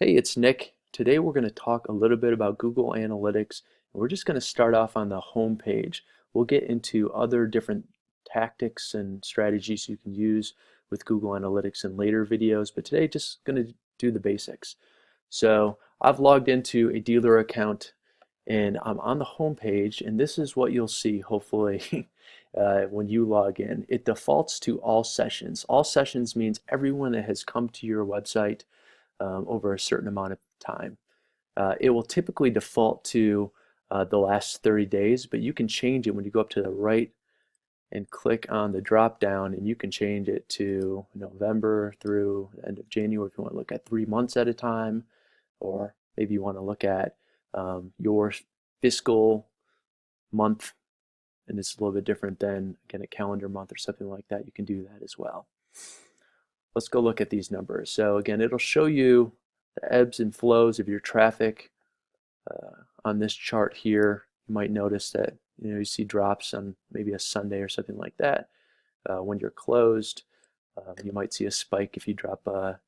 Hey, it's Nick. Today we're going to talk a little bit about Google Analytics, and we're just going to start off on the home page. We'll get into other different tactics and strategies you can use with Google Analytics in later videos, but today just going to do the basics. So I've logged into a dealer account and I'm on the home page, and this is what you'll see hopefully when you log in. It defaults to all sessions. All sessions means everyone that has come to your website over a certain amount of time. It will typically default to the last 30 days, but you can change it when you go up to the right and click on the drop down, and you can change it to November through the end of January if you want to look at 3 months at a time, or maybe you want to look at your fiscal month, and it's a little bit different than, again, a calendar month or something like that. You can do that as well. Let's go look at these numbers. So again, it'll show you the ebbs and flows of your traffic. On this chart here, you might notice that you see drops on maybe a Sunday or something like that. When you're closed, you might see a spike if you drop a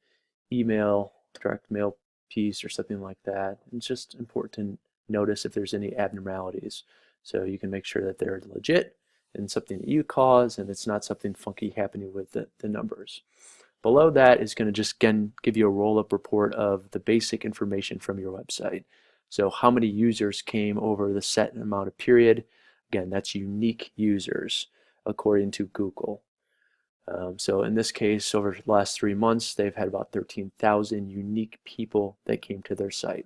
email, direct mail piece or something like that. It's just important to notice if there's any abnormalities, so you can make sure that they're legit and something that you cause, and it's not something funky happening with the numbers. Below that is going to just again give you a roll-up report of the basic information from your website. So how many users came over the set amount of period. Again, that's unique users according to Google. So in this case, over the last 3 months, they've had about 13,000 unique people that came to their site.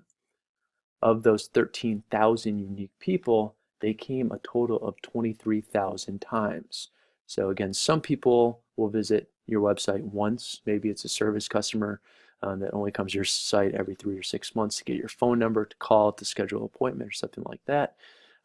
Of those 13,000 unique people, they came a total of 23,000 times. So again, some people will visit your website once. Maybe it's a service customer that only comes to your site every 3 or 6 months to get your phone number, to call, to schedule an appointment or something like that.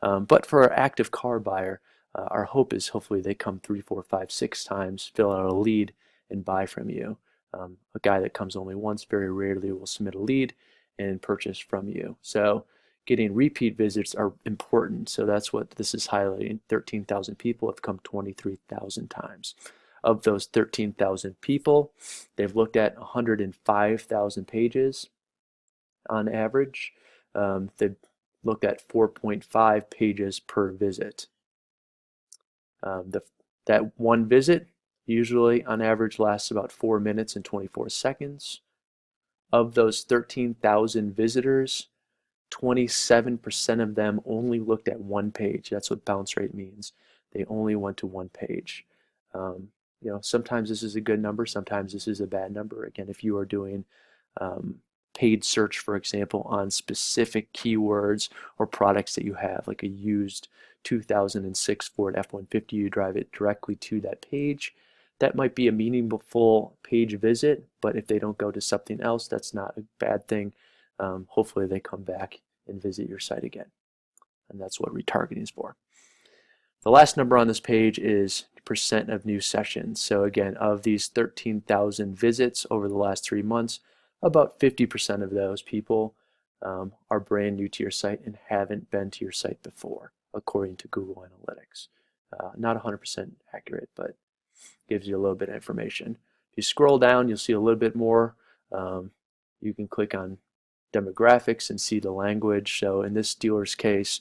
But for our active car buyer, our hope is hopefully they come 3, 4, 5, 6 times, fill out a lead, and buy from you. A guy that comes only once very rarely will submit a lead and purchase from you. So getting repeat visits are important. So that's what this is highlighting. 13,000 people have come 23,000 times. Of those 13,000 people, they've looked at 105,000 pages on average. They've looked at 4.5 pages per visit. That one visit usually on average lasts about 4 minutes and 24 seconds. Of those 13,000 visitors, 27% of them only looked at one page. That's what bounce rate means. They only went to one page. Sometimes this is a good number, sometimes this is a bad number. Again, if you are doing paid search, for example, on specific keywords or products that you have, like a used 2006 Ford F-150, you drive it directly to that page, that might be a meaningful page visit, but if they don't go to something else, that's not a bad thing. Hopefully they come back and visit your site again, and that's what retargeting is for. The last number on this page is percent of new sessions. So again, of these 13,000 visits over the last 3 months, about 50% of those people are brand new to your site and haven't been to your site before, according to Google Analytics. Not 100% accurate, but gives you a little bit of information. If you scroll down, you'll see a little bit more. You can click on demographics and see the language. So in this dealer's case,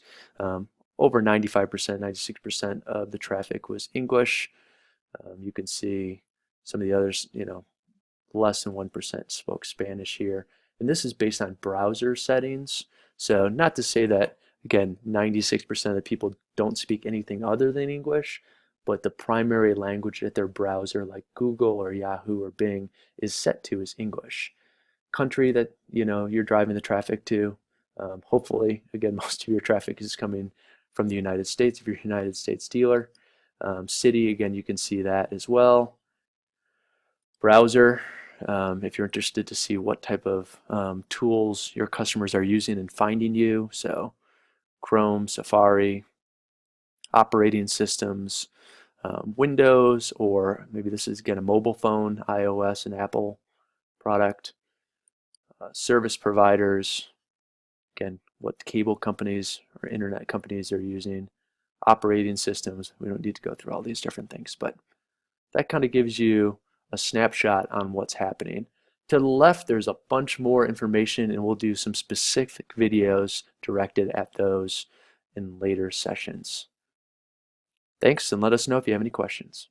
over 95%, 96% of the traffic was English. You can see some of the others, less than 1% spoke Spanish here. And this is based on browser settings. So not to say that, again, 96% of the people don't speak anything other than English, but the primary language that their browser, like Google or Yahoo or Bing, is set to is English. Country that you're driving the traffic to, hopefully, again, most of your traffic is coming from the United States if you're a United States dealer. City, again, you can see that as well. Browser, if you're interested to see what type of tools your customers are using in finding you, so Chrome, Safari, operating systems, Windows, or maybe this is again a mobile phone, iOS and Apple product, service providers, again, what cable companies or internet companies are using, operating systems. We don't need to go through all these different things, but that kind of gives you a snapshot on what's happening. To the left, there's a bunch more information, and we'll do some specific videos directed at those in later sessions. Thanks, and let us know if you have any questions.